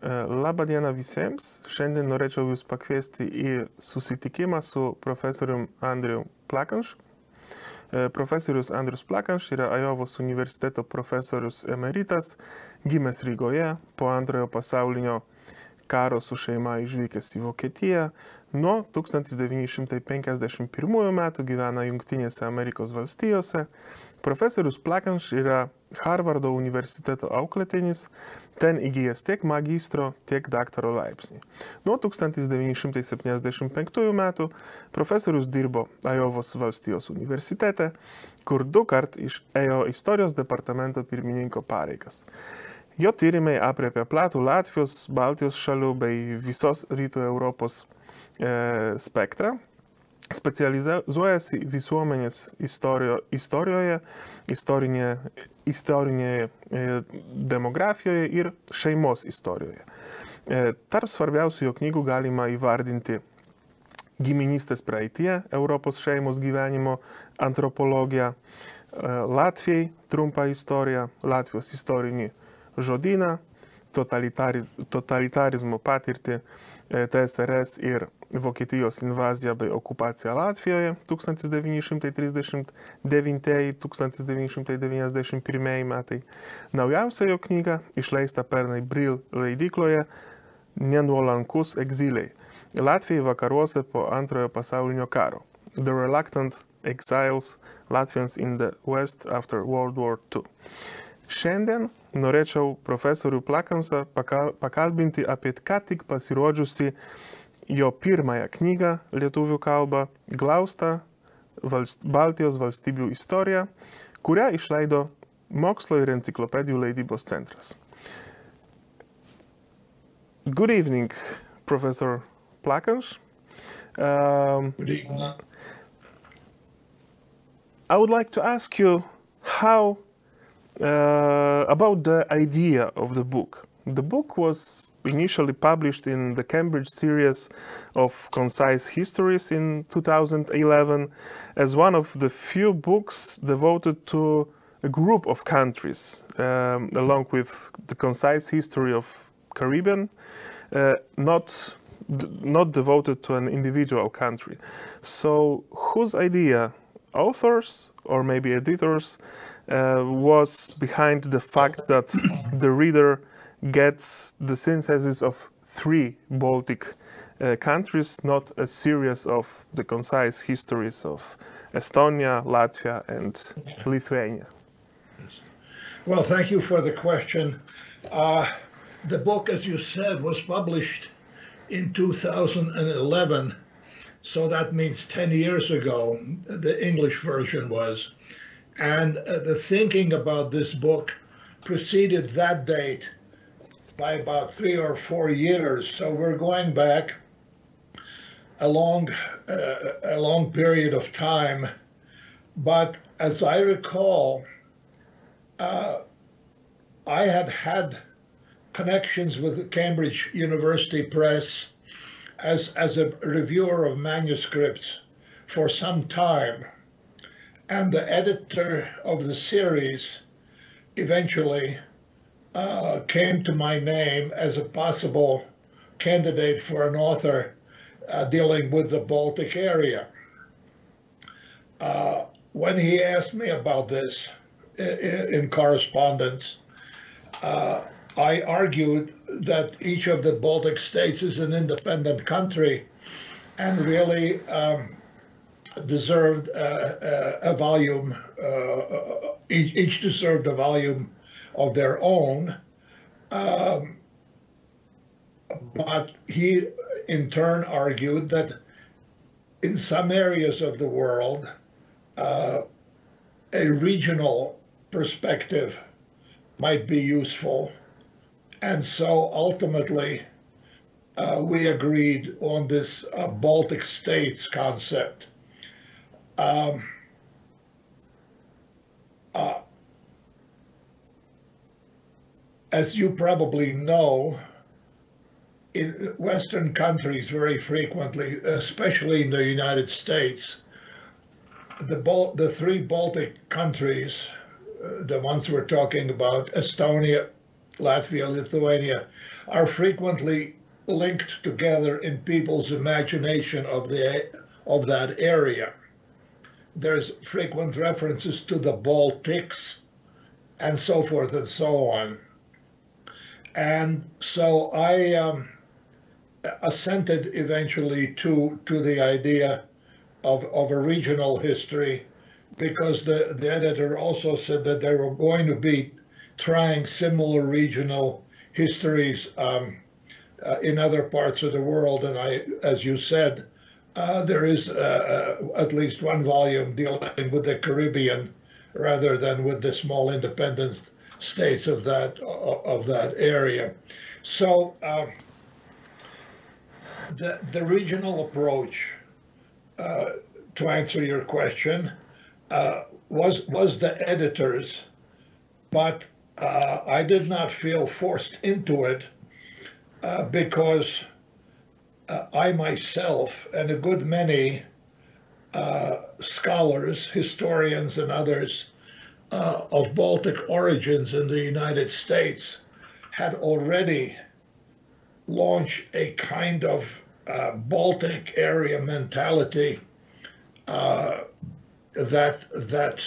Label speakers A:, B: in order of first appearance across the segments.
A: Labą dieną visiems. Šiandien norėčiau Jūs pakviesti į susitikimą su profesorium Andrejum Plakanšu. Profesorius Andrejus Plakans yra Ajovos universiteto profesorius emeritas, gimęs Rygoje, po antrojo pasaulinio karo su šeima išvykęs į Vokietiją. Nuo 1951 metų gyvena Jungtinėse Amerikos valstijose. Profesorius Plakans yra Harvardo universiteto auklėtinis, ten įgijęs tiek magistro, tiek daktaro laipsnį. Nuo 1975 metų profesorius dirbo Ajovos valstijos universitete, kur 2 kart ėjo istorijos departamento pirmininko pareigas. Jo tyrimai aprėpia platų Latvijos, Baltijos šalių bei visos Rytų Europos spektrą. Specializuojasi visuomenės istorijoje, istorinėje demografijoje ir šeimos istorijoje. Tarp svarbiausių jo knygų galima įvardinti giminystės praeitie, Europos šeimos gyvenimo antropologiją, Latvijai trumpą istoriją, Latvijos istorinį žodyną, totalitarizmo patirtį, TSRS ir Vokietijos invaziją bei okupaciją Latvijoje 1939–1991 metai. Naujausia jo knyga, išleista pernai Brill leidykloje, Nenuolankus egziliai. Latvijai vakaruose po antrojo pasaulinio karo. The Reluctant Exiles, Latvians in the West after World War II. Šiandien norėčiau profesorių Plakansą pakalbinti apie ką tik pasirodžiusi jo pirmąją knygą lietuvių kalba Glausta Baltijos valstybių istorija, kurią išleido Mokslo ir enciklopedijų leidybos centras. Good evening, Professor Plakans.
B: Good evening.
A: I would like to ask you how about the idea of the book. The book was initially published in the Cambridge series of concise histories in 2011 as one of the few books devoted to a group of countries, along with the concise history of Caribbean, not devoted to an individual country. So whose idea, authors or maybe editors, was behind the fact that the reader gets the synthesis of 3 Baltic countries, not a series of the concise histories of Estonia, Latvia, and Lithuania?
B: Well, thank you for the question. The book, as you said, was published in 2011, so that means 10 years ago, the English version was. And the thinking about this book preceded that date by about 3 or 4 years. So we're going back a long period of time. But as I recall, I had connections with the Cambridge University Press as a reviewer of manuscripts for some time. And the editor of the series eventually came to my name as a possible candidate for an author dealing with the Baltic area. When he asked me about this in correspondence, I argued that each of the Baltic states is an independent country and really deserved a volume, each deserved a volume of their own. But he in turn argued that in some areas of the world, a regional perspective might be useful. And so ultimately, we agreed on this Baltic states concept. As you probably know, in Western countries very frequently, especially in the United States, the 3 Baltic countries, the ones we're talking about, Estonia, Latvia, Lithuania, are frequently linked together in people's imagination of that area. There's frequent references to the Baltics and so forth and so on. And so I assented eventually to the idea of a regional history, because the editor also said that they were going to be trying similar regional histories in other parts of the world. And as you said, there is at least one volume dealing with the Caribbean rather than with the small independent states of that area. So the regional approach, to answer your question, was the editor's, but I did not feel forced into it because I myself and a good many scholars, historians and others of Baltic origins in the United States had already launched a kind of Baltic area mentality that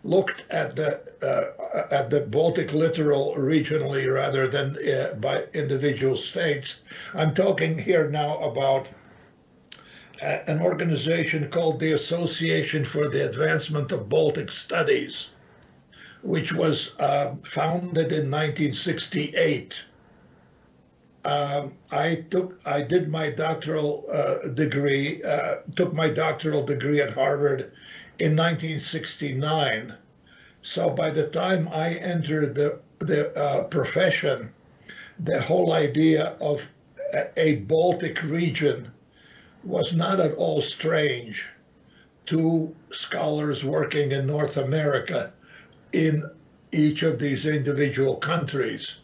B: looked at the Baltic littoral regionally rather than by individual states. I'm talking here now about an organization called the Association for the Advancement of Baltic Studies, which was founded in 1968. I did my doctoral degree, took my doctoral degree at Harvard in 1969. So by the time I entered the profession, the whole idea of a Baltic region was not at all strange to scholars working in North America in each of these individual countries.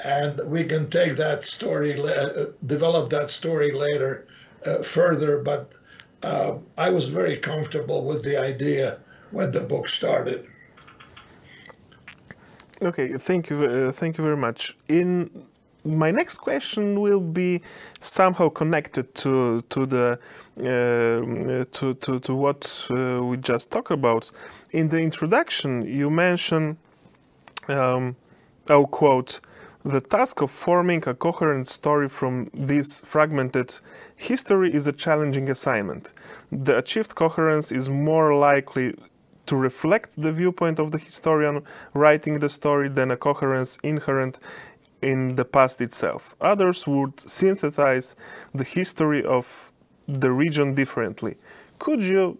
B: And we can take that story, develop that story later further, but I was very comfortable with the idea when the book started.
A: Okay, thank you very much. My next question will be somehow connected to what we just talked about. In the introduction, you mention, I'll quote, "The task of forming a coherent story from this fragmented history is a challenging assignment. The achieved coherence is more likely to reflect the viewpoint of the historian writing the story than a coherence inherent in the past itself. Others would synthesize the history of the region differently." Could you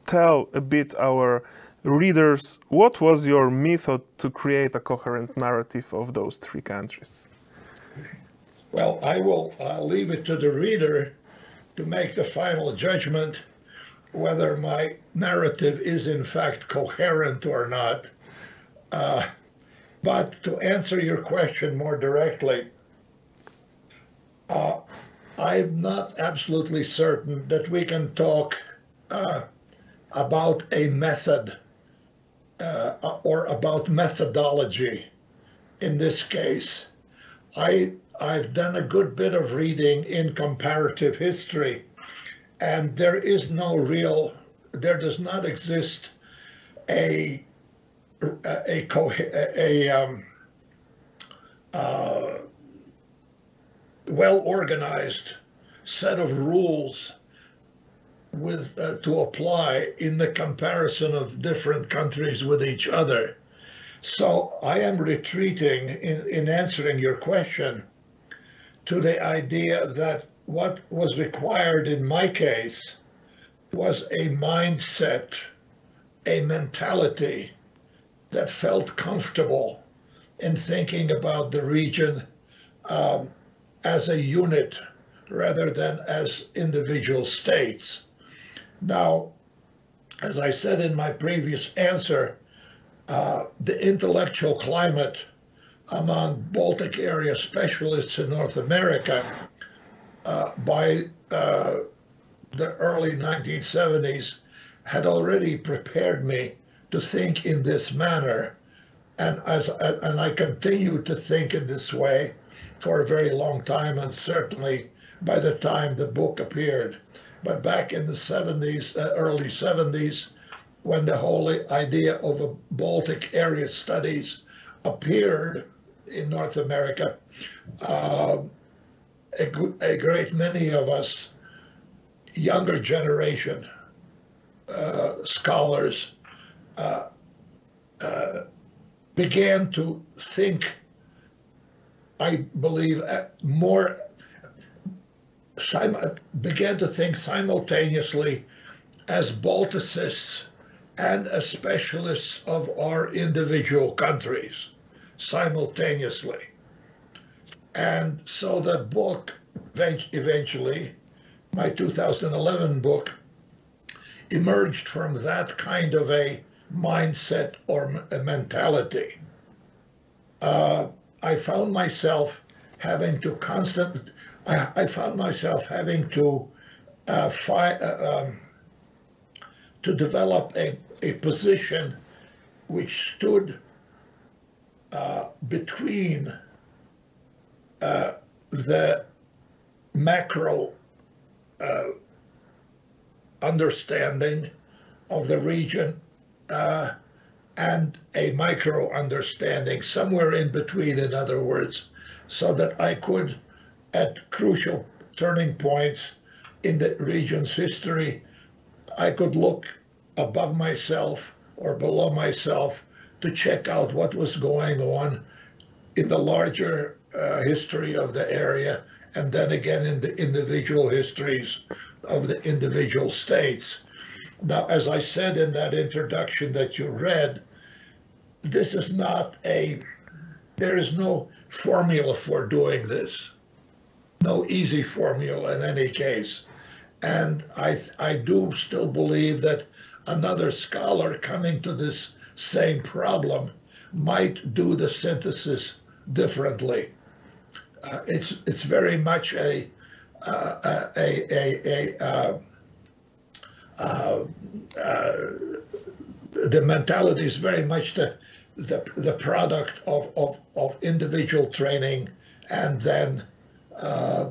A: tell a bit our readers what was your method to create a coherent narrative of those three countries?
B: Well, I will leave it to the reader to make the final judgment whether my narrative is in fact coherent or not. But to answer your question more directly, I'm not absolutely certain that we can talk about a method or about methodology in this case. I've done a good bit of reading in comparative history, and there does not exist a well-organized set of rules to apply in the comparison of different countries with each other. So I am retreating in answering your question to the idea that what was required in my case was a mindset, a mentality that felt comfortable in thinking about the region as a unit rather than as individual states. Now, as I said in my previous answer, the intellectual climate among Baltic area specialists in North America by the early 1970s had already prepared me to think in this manner. and I continue to think in this way for a very long time, and certainly by the time the book appeared. But back in the 70s, early 70s, when the whole idea of a Baltic area studies appeared in North America, a great many of us, younger generation scholars, began to think, I believe, began to think simultaneously as Balticists and as specialists of our individual countries, simultaneously. And so the book, eventually, my 2011 book, emerged from that kind of a mindset or a mentality. I found myself having to to develop a position which stood between the macro understanding of the region and a micro understanding, somewhere in between, in other words, so that I could, at crucial turning points in the region's history, I could look above myself or below myself to check out what was going on in the larger history of the area, and then again in the individual histories of the individual states. Now, as I said in that introduction that you read, this is not there is no formula for doing this, no easy formula in any case. And I do still believe that another scholar coming to this same problem might do the synthesis differently. It's very much the mentality is very much the product of individual training, and then a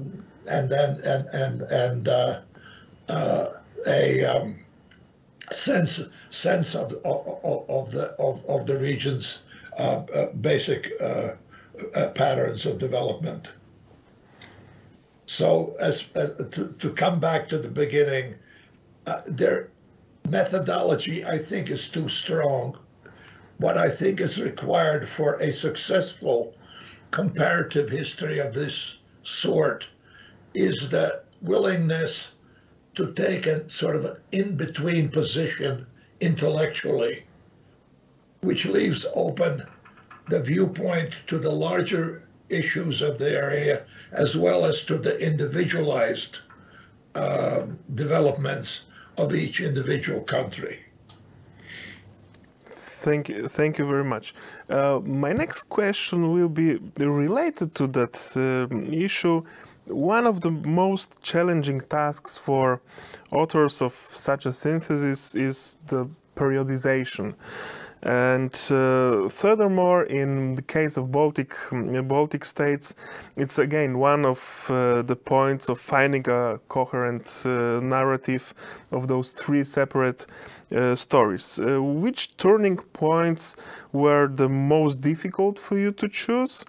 B: sense of the region's basic patterns of development. So, to come back to the beginning, their methodology, I think, is too strong. What I think is required for a successful comparative history of this sort is the willingness to take a sort of an in-between position intellectually, which leaves open the viewpoint to the larger issues of the area, as well as to the individualized developments of each individual country.
A: Thank you very much. My next question will be related to that issue. One of the most challenging tasks for authors of such a synthesis is the periodization. And furthermore, in the case of Baltic states, it's again one of the points of finding a coherent narrative of those three separate stories. Which turning points were the most difficult for you to choose?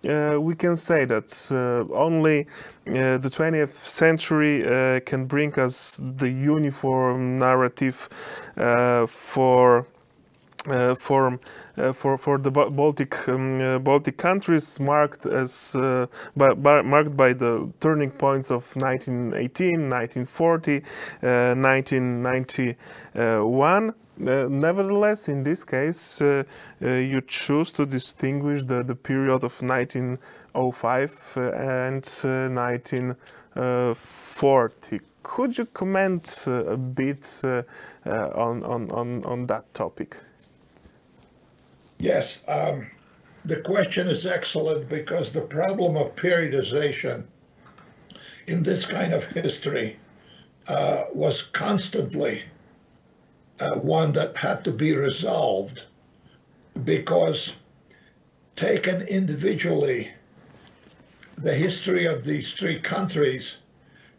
A: We can say that only the 20th century can bring us the uniform narrative for the Baltic countries, marked by the turning points of 1918, 1940, 1991. Nevertheless, in this case, you choose to distinguish the period of 1905 and 1940. Could you comment a bit on that topic?
B: Yes, the question is excellent, because the problem of periodization in this kind of history was constantly one that had to be resolved, because taken individually, the history of these three countries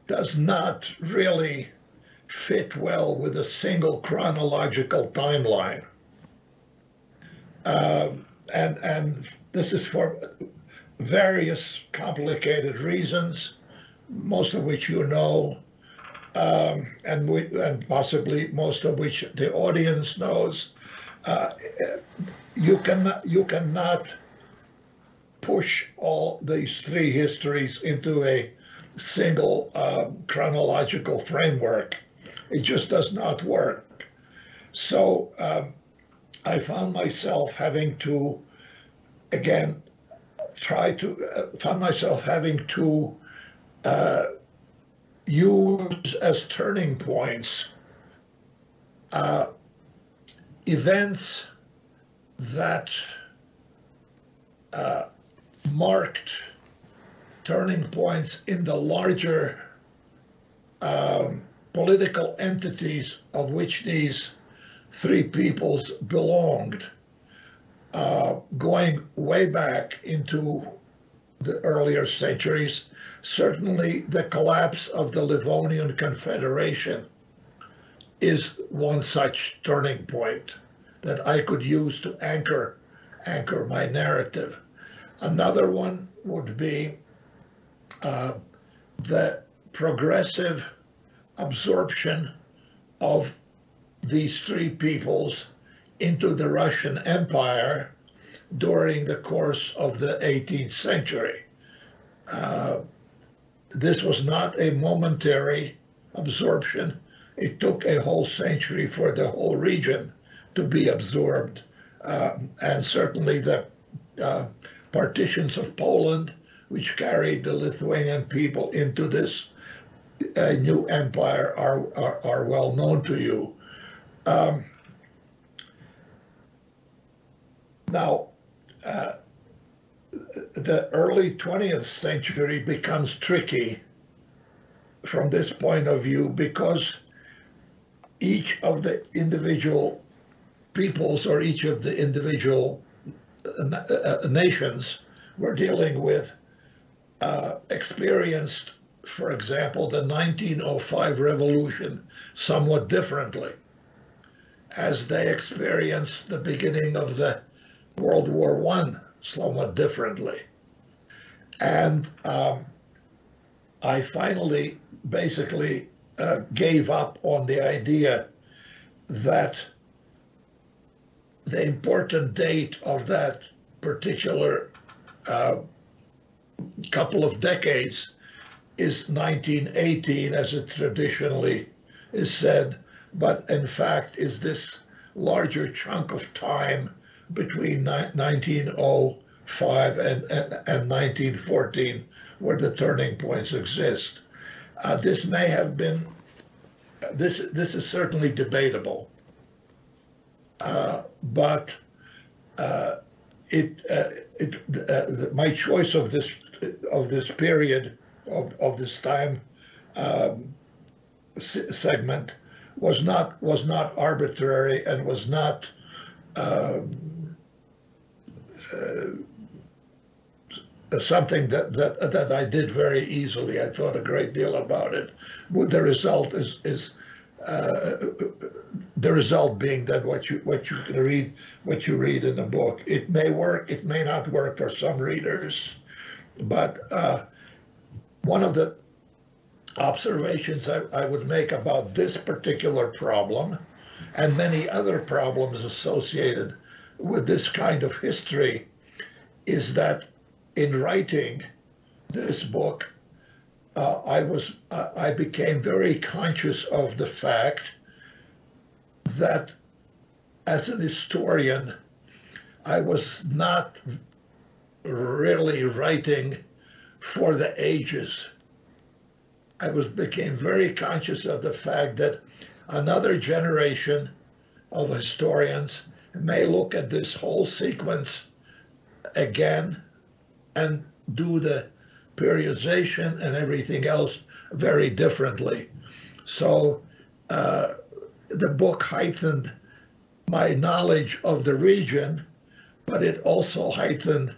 B: does not really fit well with a single chronological timeline. And this is for various complicated reasons, most of which you know, and possibly most of which the audience knows. You cannot push all these three histories into a single chronological framework. It just does not work. So I found myself having to, again, use as turning points events that marked turning points in the larger political entities of which these three peoples belonged, going way back into the earlier centuries. Certainly the collapse of the Livonian Confederation is one such turning point that I could use to anchor my narrative. Another one would be the progressive absorption of these three peoples into the Russian Empire during the course of the 18th century. This was not a momentary absorption. It took a whole century for the whole region to be absorbed. And certainly the partitions of Poland, which carried the Lithuanian people into this new empire, are well known to you. Now, the early 20th century becomes tricky from this point of view because each of the individual peoples or each of the individual nations we're dealing with experienced, for example, the 1905 revolution somewhat differently, as they experienced the beginning of the World War I somewhat differently. And I finally basically gave up on the idea that the important date of that particular couple of decades is 1918, as it traditionally is said, but in fact is this larger chunk of time between 1905 and 1914 where the turning points exist. This may have been, this is certainly debatable, but my choice of this period of this time segment was not arbitrary and was not something that I did very easily. I thought a great deal about it. The result is the result being that what you read in the book. It may work, it may not work for some readers, but one of the observations I would make about this particular problem and many other problems associated with this kind of history is that in writing this book, I became very conscious of the fact that as an historian, I was not really writing for the ages. I became very conscious of the fact that another generation of historians may look at this whole sequence again and do the periodization and everything else very differently. So the book heightened my knowledge of the region, but it also heightened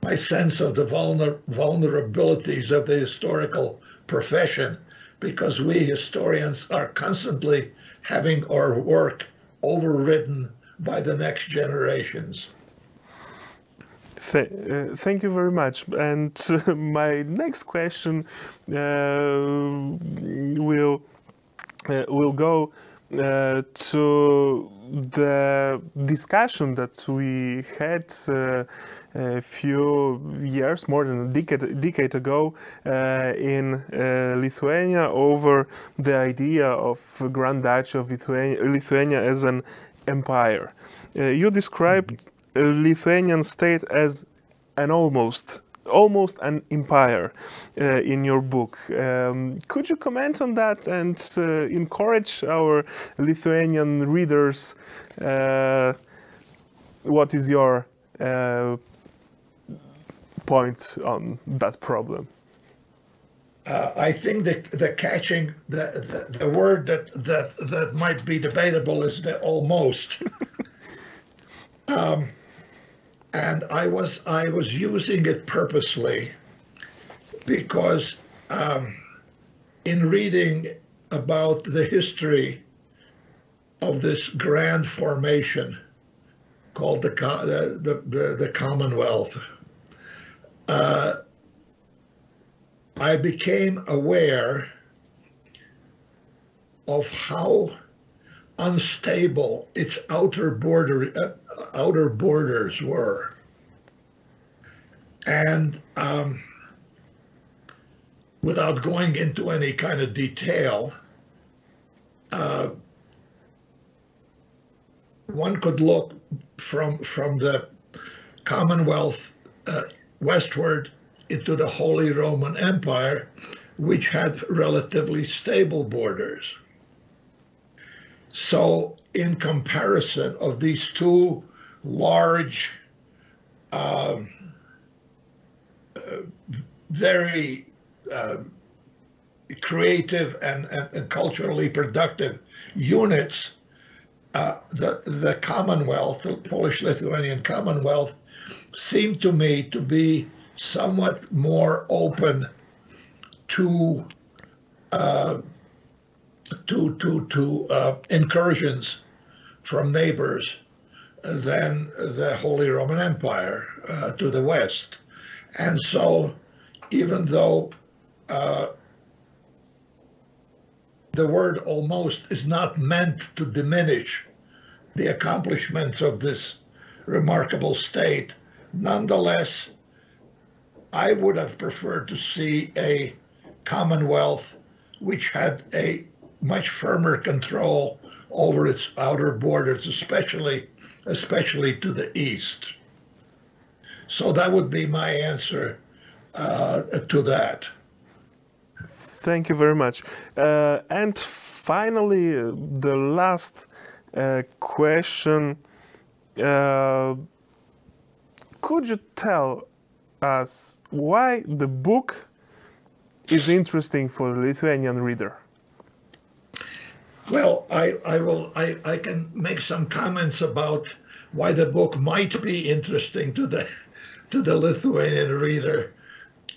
B: my sense of the vulnerabilities of the historical profession, because we historians are constantly having our work overridden by the next generations.
A: Thank you very much. And my next question will go to the discussion that we had a few years, more than a decade ago, in Lithuania over the idea of Grand Duchy of Lithuania as an empire. You described a Lithuanian state as an almost an empire in your book. Could you comment on that and encourage our Lithuanian readers? What is your point on that problem?
B: I think the word that might be debatable is the almost. And I was using it purposely because in reading about the history of this grand formation called the Commonwealth, I became aware of how unstable its outer borders were, and without going into any kind of detail, one could look from the Commonwealth westward into the Holy Roman Empire, which had relatively stable borders. So in comparison of these two large, very creative and culturally productive units, the Commonwealth, the Polish-Lithuanian Commonwealth, seemed to me to be somewhat more open to incursions from neighbors than the Holy Roman Empire to the west. And so even though the word almost is not meant to diminish the accomplishments of this remarkable state, nonetheless, I would have preferred to see a Commonwealth which had a much firmer control over its outer borders, especially to the east. So that would be my answer to that.
A: Thank you very much. And finally, the last question. Could you tell us why the book is interesting for the Lithuanian reader?
B: Well, I can make some comments about why the book might be interesting to the Lithuanian reader,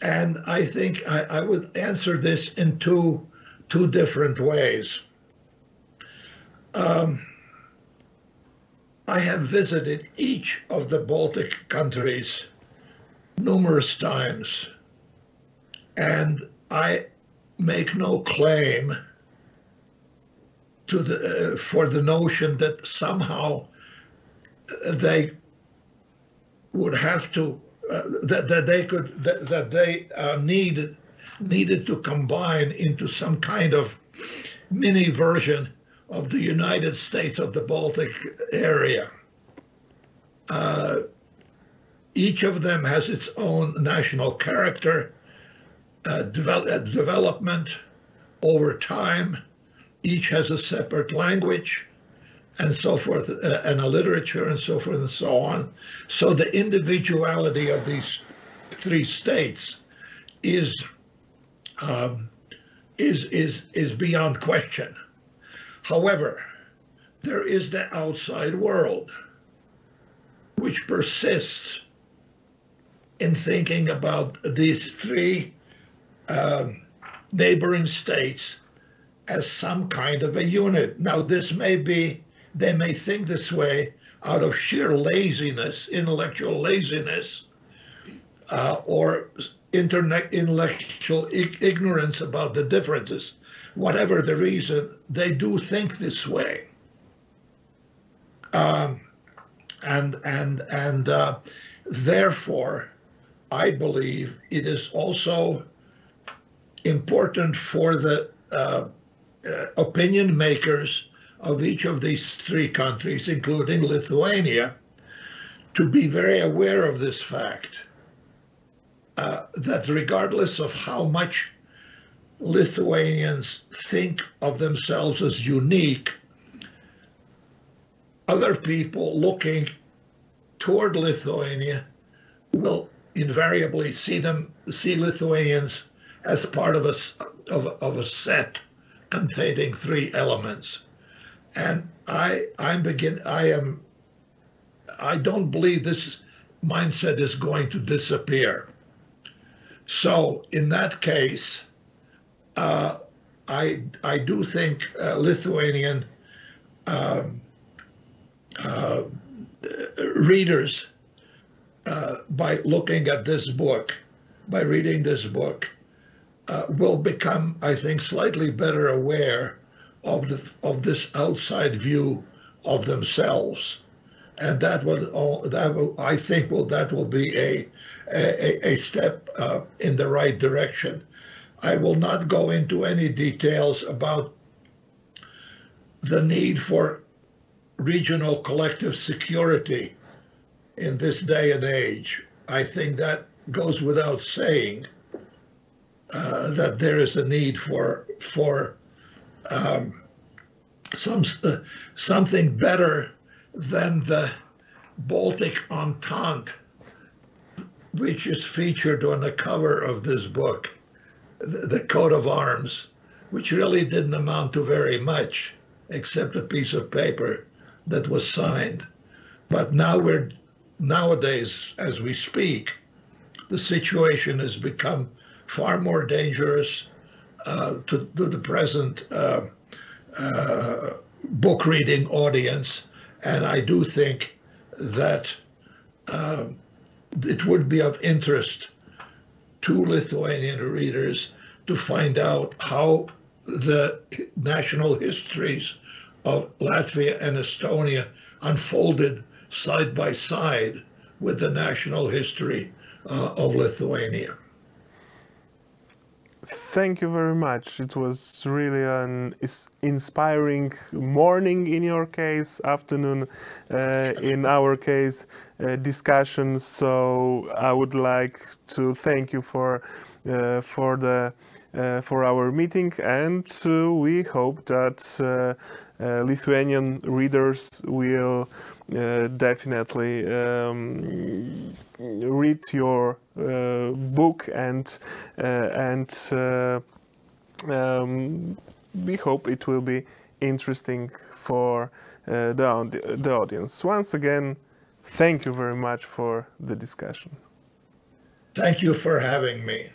B: and I think I would answer this in two different ways. I have visited each of the Baltic countries numerous times, and I make no claim for the notion that somehow they would have to that they needed to combine into some kind of mini version of the United States of the Baltic area. Each of them has its own national character, development over time. Each has a separate language, and so forth, and a literature, and so forth and so on. So the individuality of these three states is beyond question. However, there is the outside world, which persists in thinking about these three neighboring states as some kind of a unit. Now, this may be, they may think this way out of sheer laziness, intellectual laziness, or intellectual ignorance about the differences. Whatever the reason, they do think this way. Therefore, I believe it is also important for the opinion makers of each of these three countries, including Lithuania, to be very aware of this fact, that regardless of how much Lithuanians think of themselves as unique, other people looking toward Lithuania will invariably see Lithuanians as part of a set containing three elements. And I don't believe this mindset is going to disappear. So in that case, I do think Lithuanian readers, by looking at this book, by reading this book, will become, I think, slightly better aware of this outside view of themselves, and that will be a step in the right direction. I will not go into any details about the need for regional collective security in this day and age. I think that goes without saying, that there is a need for something better than the Baltic Entente, which is featured on the cover of this book, the coat of arms, which really didn't amount to very much, except a piece of paper that was signed. But nowadays, as we speak, the situation has become far more dangerous to the present book reading audience. And I do think that it would be of interest to Lithuanian readers to find out how the national histories of Latvia and Estonia unfolded side by side with the national history of Lithuania.
A: Thank you very much. It was really an inspiring morning in your case, afternoon in our case, discussion. So I would like to thank you for our meeting, and we hope that Lithuanian readers will definitely read your book, and we hope it will be interesting for the audience. Once again, thank you very much for the discussion.
B: Thank you for having me.